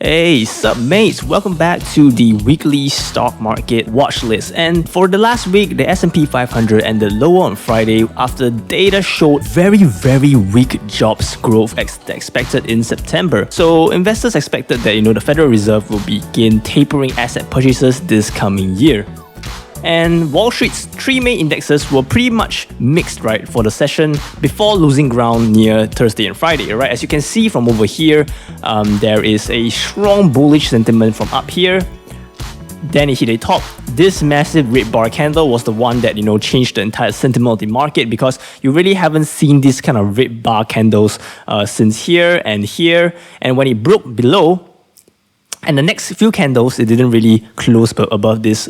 Hey, sup mates, welcome back to the weekly stock market watch list. And for the last week, the S&P 500 ended lower on Friday after data showed very weak jobs growth expected in September. So investors expected that the Federal Reserve will begin tapering asset purchases this coming year. And Wall Street's three main indexes were pretty much mixed, right, for the session before losing ground near Thursday and Friday, right? As you can see from over here, there is a strong bullish sentiment from up here. Then it hit a top. This massive red bar candle was the one that changed the entire sentiment of the market, because you really haven't seen this kind of red bar candles since here and here. And when it broke below, and the next few candles, it didn't really close above this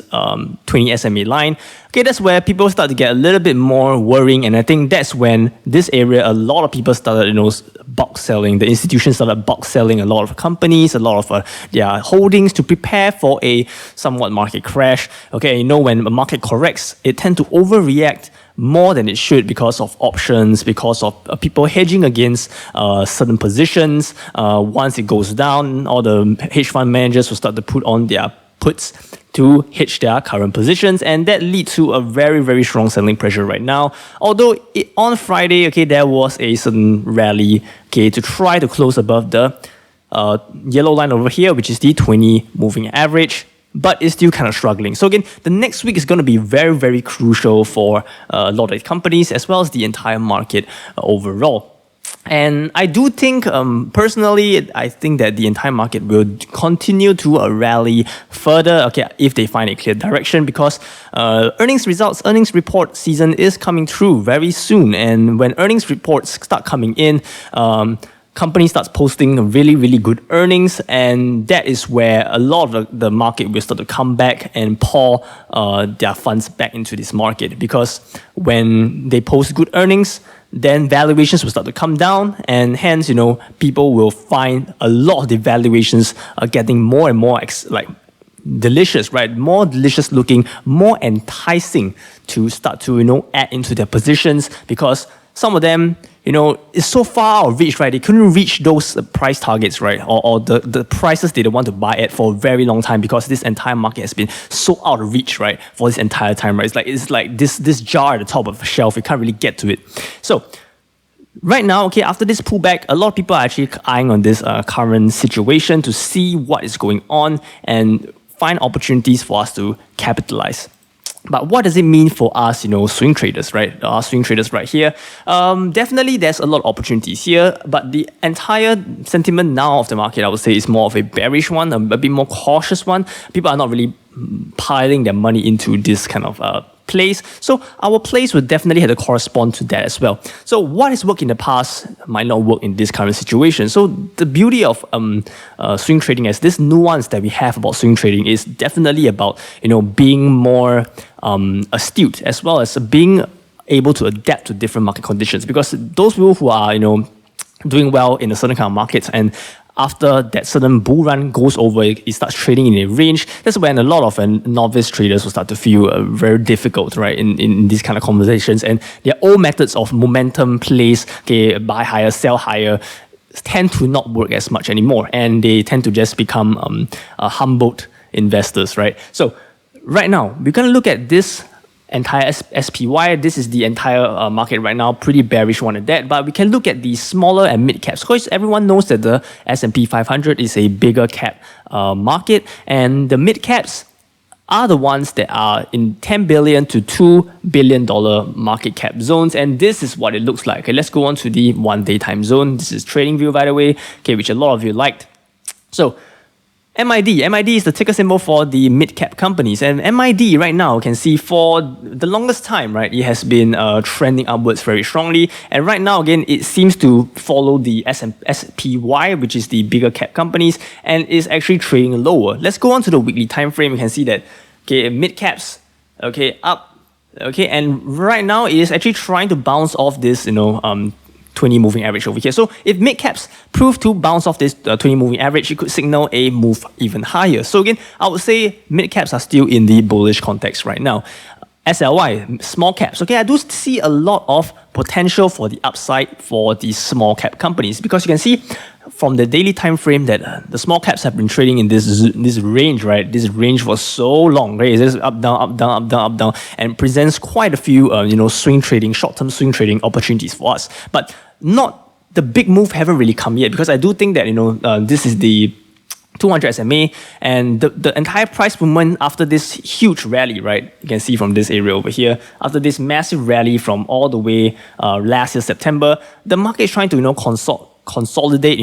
20 SMA line. Okay, that's where people start to get a little bit more worrying, and I think that's when this area, a lot of people started, box selling. The institutions started box selling a lot of companies, a lot of their holdings to prepare for a somewhat market crash. Okay, when a market corrects, it tends to overreact more than it should because of options, because of people hedging against certain positions. Once it goes down, all the hedge fund managers will start to put on their puts to hedge their current positions, and that leads to a very strong selling pressure right now. Although on Friday, there was a certain rally, to try to close above the yellow line over here, which is the 20 moving average. But it's still kind of struggling. So again, the next week is going to be very crucial for a lot of companies as well as the entire market overall. And I do think, personally, I think that the entire market will continue to rally further, if they find a clear direction, because earnings report season is coming through very soon. And when earnings reports start coming in, company starts posting really good earnings, and that is where a lot of the market will start to come back and pour their funds back into this market. Because when they post good earnings, then valuations will start to come down, and hence people will find a lot of the valuations are getting more and more delicious, right? More delicious looking, more enticing to start to add into their positions, because some of them it's so far out of reach, right? They couldn't reach those price targets, right? Or the prices they don't want to buy at for a very long time, because this entire market has been so out of reach, right? For this entire time, right? It's like this jar at the top of a shelf. You can't really get to it. So right now, after this pullback, a lot of people are actually eyeing on this current situation to see what is going on and find opportunities for us to capitalize. But what does it mean for us, swing traders, right? Swing traders right here. Definitely there's a lot of opportunities here, but the entire sentiment now of the market, I would say, is more of a bearish one, a bit more cautious one. People are not really piling their money into this kind of place. So our plays would definitely have to correspond to that as well. So what has worked in the past might not work in this current situation. So the beauty of swing trading, as this nuance that we have about swing trading, is definitely about being more astute, as well as being able to adapt to different market conditions. Because those people who are doing well in a certain kind of markets, and after that certain bull run goes over, it starts trading in a range, that's when a lot of novice traders will start to feel very difficult, right, in these kind of conversations. And their old methods of momentum plays, buy higher, sell higher, tend to not work as much anymore, and they tend to just become humbled investors, right? So right now, we're going to look at this entire SPY. This is the entire market right now, pretty bearish one at that. But we can look at the smaller and mid caps. Of course, everyone knows that the S&P 500 is a bigger cap market, and the mid caps are the ones that are in $10 billion to $2 billion market cap zones. And this is what it looks like. Let's go on to the 1 day time zone. This is TradingView, by the way, which a lot of you liked. So MID is the ticker symbol for the mid-cap companies. And MID right now, you can see for the longest time, right, it has been trending upwards very strongly. And right now, again, it seems to follow the SPY, which is the bigger cap companies, and is actually trading lower. Let's go on to the weekly time frame. You can see that, mid-caps, up, and right now it is actually trying to bounce off this, 20 moving average over here. So if mid caps prove to bounce off this 20 moving average, it could signal a move even higher. So again, I would say mid caps are still in the bullish context right now. SLY, small caps. Okay, I do see a lot of potential for the upside for these small cap companies, because you can see from the daily time frame that the small caps have been trading in this range, right? This range for so long, right? It's just up, down, up, down, up, down, up, down, and presents quite a few, swing trading, short-term swing trading opportunities for us. But not the big move haven't really come yet, because I do think that this is the 200 SMA, and the entire price movement after this huge rally, right? You can see from this area over here, after this massive rally from all the way last year September, the market is trying to consolidate,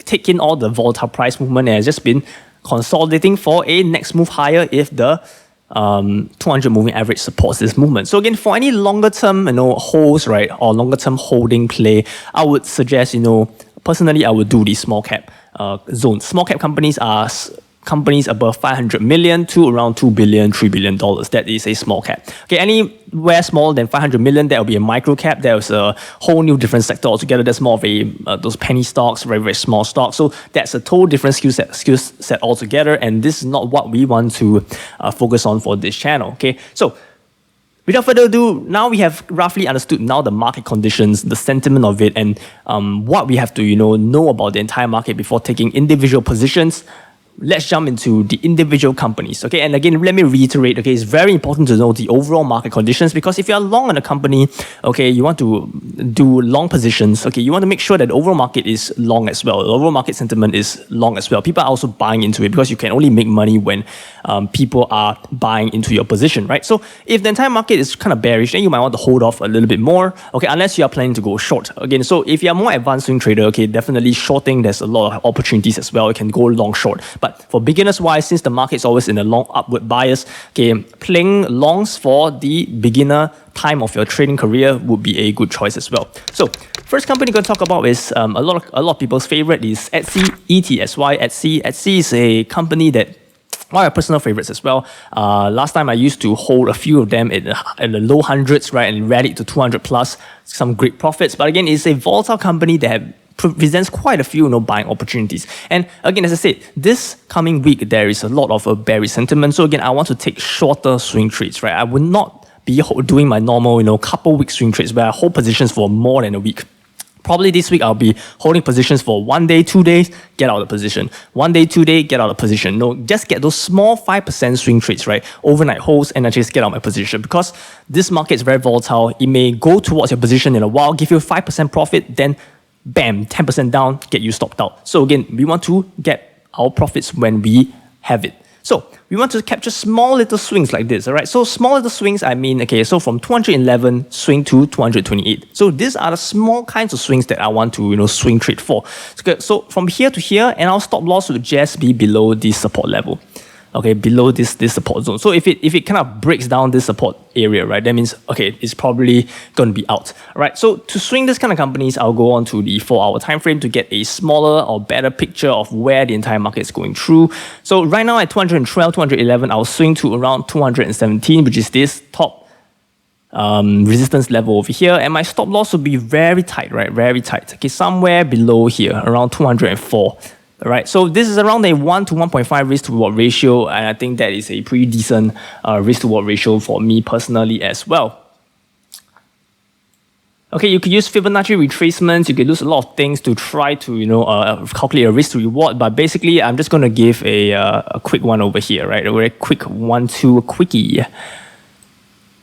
take in all the volatile price movement, and has just been consolidating for a next move higher if the 200 moving average supports this movement. So again, for any longer term holds, right, or longer term holding play, I would suggest, personally, I would do the small cap zone. Small cap companies are companies above 500 million to around $2 billion, $3 billion. That is a small cap. Okay, anywhere smaller than 500 million, that will be a micro cap. There's a whole new different sector altogether. That's more of a those penny stocks, very, very small stocks. So that's a total different skill set altogether. And this is not what we want to focus on for this channel. Okay, so without further ado, now we have roughly understood now the market conditions, the sentiment of it, and what we have to know about the entire market before taking individual positions. Let's jump into the individual companies. Okay, and again, let me reiterate. Okay, it's very important to know the overall market conditions, because if you're long on a company, okay, you want to do long positions. Okay, you want to make sure that the overall market is long as well. The overall market sentiment is long as well. People are also buying into it, because you can only make money when people are buying into your position, right? So if the entire market is kind of bearish, then you might want to hold off a little bit more. Okay, unless you are planning to go short. Again, so if you're a more advanced swing trader, okay, definitely shorting. There's a lot of opportunities as well. You can go long short. But for beginners wise, since the market is always in a long upward bias, okay, playing longs for the beginner time of your trading career would be a good choice as well. So first company I'm going to talk about is a lot of people's favorite is Etsy, ETSY. Etsy is a company that one of my personal favorites as well. Last time I used to hold a few of them in the low hundreds, right, and rallied to 200 plus, some great profits. But again, it's a volatile company that presents quite a few buying opportunities. And again, as I said, this coming week there is a lot of a bearish sentiment. So again, I want to take shorter swing trades, right? I would not be doing my normal couple week swing trades where I hold positions for more than a week. Probably this week I'll be holding positions for 1 day, 2 days, get out of the position. 1 day, 2 day, get out of the position. No, just get those small 5% swing trades, right? Overnight holds, and I just get out of my position, because this market is very volatile. It may go towards your position in a while, give you 5% profit, then bam, 10% down, get you stopped out. So again, we want to get our profits when we have it. So we want to capture small little swings like this, all right? So small little swings, I mean, okay, so from 211 swing to 228. So these are the small kinds of swings that I want to, swing trade for. So from here to here, and our stop loss would just be below this support level. Okay, below this support zone. So if it kind of breaks down this support area, right, that means, okay, it's probably going to be out. All right, so to swing this kind of companies, I'll go on to the 4-hour time frame to get a smaller or better picture of where the entire market is going through. So right now at 212, 211, I'll swing to around 217, which is this top resistance level over here, and my stop loss will be very tight, right, very tight. Okay, somewhere below here, around 204. All right, so this is around a 1 to 1.5 risk to reward ratio, and I think that is a pretty decent risk to reward ratio for me personally as well. Okay, you could use Fibonacci retracements. You could use a lot of things to try to calculate a risk to reward. But basically, I'm just going to give a quick one over here, right? A very quick 1-2 quickie.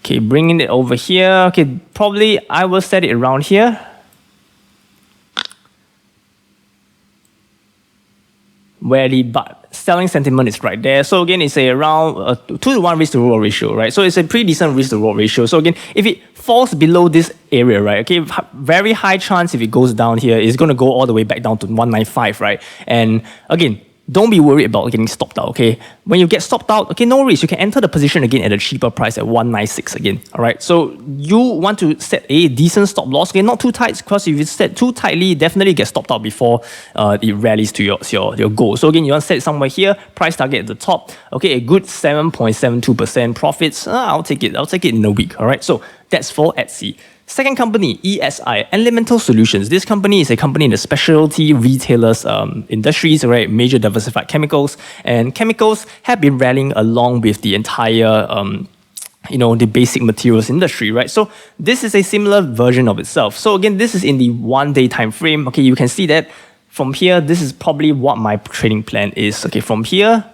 Okay, bringing it over here. Okay, probably I will set it around here. Where the selling sentiment is right there. So again, it's around 2 to 1 risk to reward ratio, right? So it's a pretty decent risk to reward ratio. So again, if it falls below this area, right? Okay, very high chance if it goes down here, it's going to go all the way back down to 195, right? And again, don't be worried about getting stopped out, okay? When you get stopped out, okay, no risk. You can enter the position again at a cheaper price at 196 again, all right? So you want to set a decent stop loss, okay? Not too tight, because if you set too tightly, definitely get stopped out before it rallies to your goal. So again, you want to set it somewhere here, price target at the top, okay? A good 7.72% profits. I'll take it in a week, all right? So that's for Etsy. Second company, ESI, Elemental Solutions. This company is a company in the specialty retailers industries, right? Major diversified chemicals. And chemicals have been rallying along with the entire the basic materials industry, right? So this is a similar version of itself. So again, this is in the 1 day time frame. Okay, you can see that from here, this is probably what my trading plan is. Okay, from here.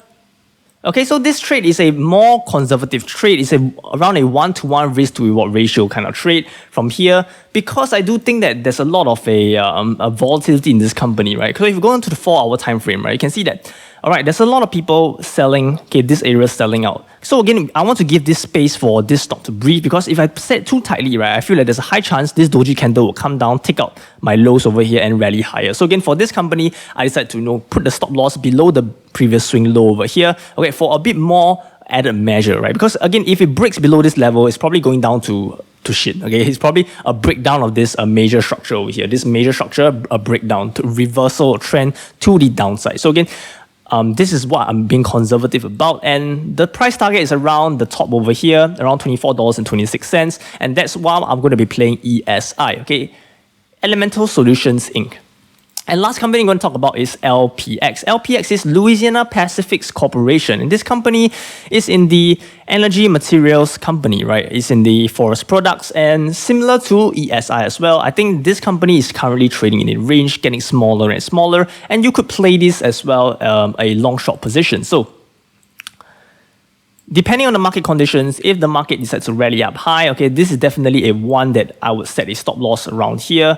Okay, so this trade is a more conservative trade. It's around a 1-to-1 risk to reward ratio kind of trade from here, because I do think that there's a lot of a volatility in this company, right? Because if you go into the 4-hour time frame, right, you can see that, all right, there's a lot of people selling, okay, this area is selling out. So again, I want to give this space for this stock to breathe, because if I set it too tightly, right, I feel like there's a high chance this doji candle will come down, take out my lows over here and rally higher. So again, for this company, I decided to put the stop loss below the previous swing low over here, okay, for a bit more added measure, right? Because again, if it breaks below this level, it's probably going down to shit, okay? It's probably a breakdown of this major structure over here. This major structure, a breakdown, to reversal or trend to the downside. So again, this is what I'm being conservative about, and the price target is around the top over here, around $24.26, and that's why I'm going to be playing ESI, okay? Elemental Solutions Inc. And last company I'm going to talk about is LPX. LPX is Louisiana Pacific Corporation. And this company is in the energy materials company, right? It's in the forest products, and similar to ESI as well. I think this company is currently trading in a range, getting smaller and smaller. And you could play this as well, a long short position. So depending on the market conditions, if the market decides to rally up high, okay, this is definitely a one that I would set a stop loss around here,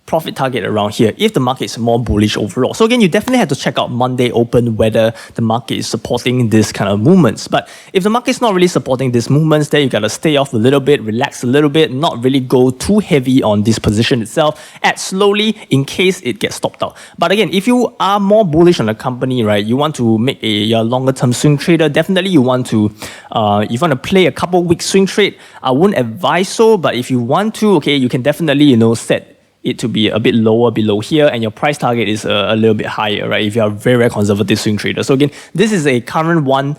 profit target around here if the market is more bullish overall. So again, you definitely have to check out Monday open whether the market is supporting this kind of movements. But if the market is not really supporting these movements, then you got to stay off a little bit, relax a little bit, not really go too heavy on this position itself, add slowly in case it gets stopped out. But again, if you are more bullish on the company, right, you want to make a longer term swing trader, definitely you want to, if you want to play a couple week swing trade, I wouldn't advise so, but if you want to, okay, you can definitely, set it to be a bit lower below here, and your price target is a little bit higher, right? If you are a very, very conservative swing trader. So again, this is a current one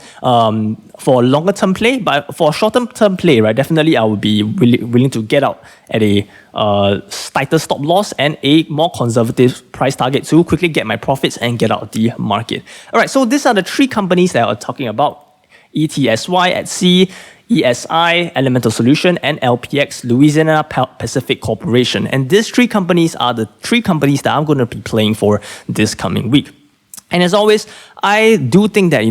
for a longer term play, but for a shorter term play, right? Definitely I would be willing to get out at a tighter stop loss and a more conservative price target to quickly get my profits and get out of the market. All right, so these are the three companies that I'm talking about: ETSY at C, ESI, Elemental Solution, and LPX, Louisiana Pacific Corporation. And these three companies are the three companies that I'm going to be playing for this coming week. And as always, I do think that,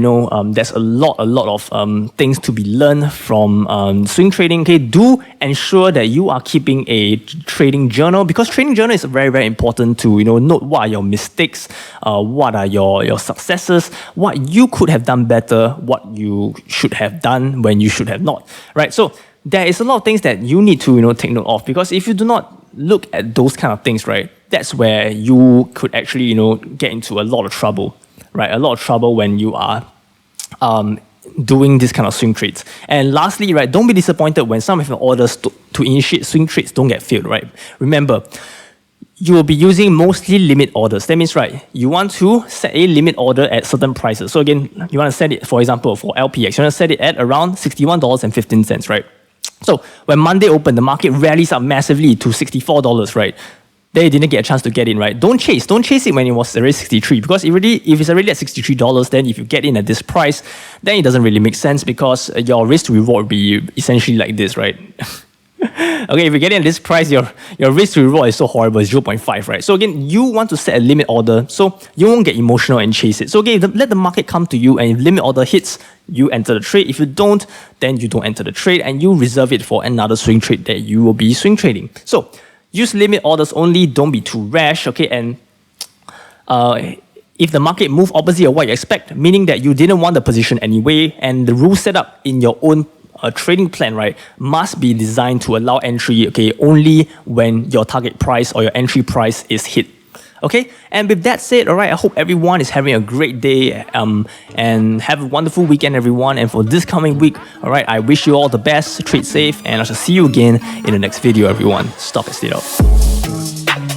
there's a lot of things to be learned from swing trading. Okay, do ensure that you are keeping a trading journal, because trading journal is very, very important to, note what are your mistakes, what are your successes, what you could have done better, what you should have done when you should have not, right? So there is a lot of things that you need to, take note of, because if you do not look at those kind of things, right, that's where you could actually, get into a lot of trouble, right? A lot of trouble when you are doing this kind of swing trades. And lastly, right, don't be disappointed when some of your orders to initiate swing trades don't get filled, right? Remember, you will be using mostly limit orders. That means, right, you want to set a limit order at certain prices. So again, you want to set it, for example, for LPX, you want to set it at around $61.15, right? So when Monday opened, the market rallies up massively to $64, right? They didn't get a chance to get in, right? Don't chase it when it was already 63, because if it's already at $63, then if you get in at this price, then it doesn't really make sense, because your risk to reward will be essentially like this, right? Okay, if you get in at this price, your risk to reward is so horrible, it's 0.5, right? So again, you want to set a limit order so you won't get emotional and chase it. So again, let the market come to you, and if limit order hits, you enter the trade. If you don't, then you don't enter the trade, and you reserve it for another swing trade that you will be swing trading. So use limit orders only, don't be too rash, okay? And if the market move opposite of what you expect, meaning that you didn't want the position anyway, and the rule set up in your own trading plan, right, must be designed to allow entry, okay, only when your target price or your entry price is hit. Okay, and with that said, all right, I hope everyone is having a great day and have a wonderful weekend, everyone. And for this coming week, all right, I wish you all the best, trade safe, and I shall see you again in the next video, everyone. Stop and stay out.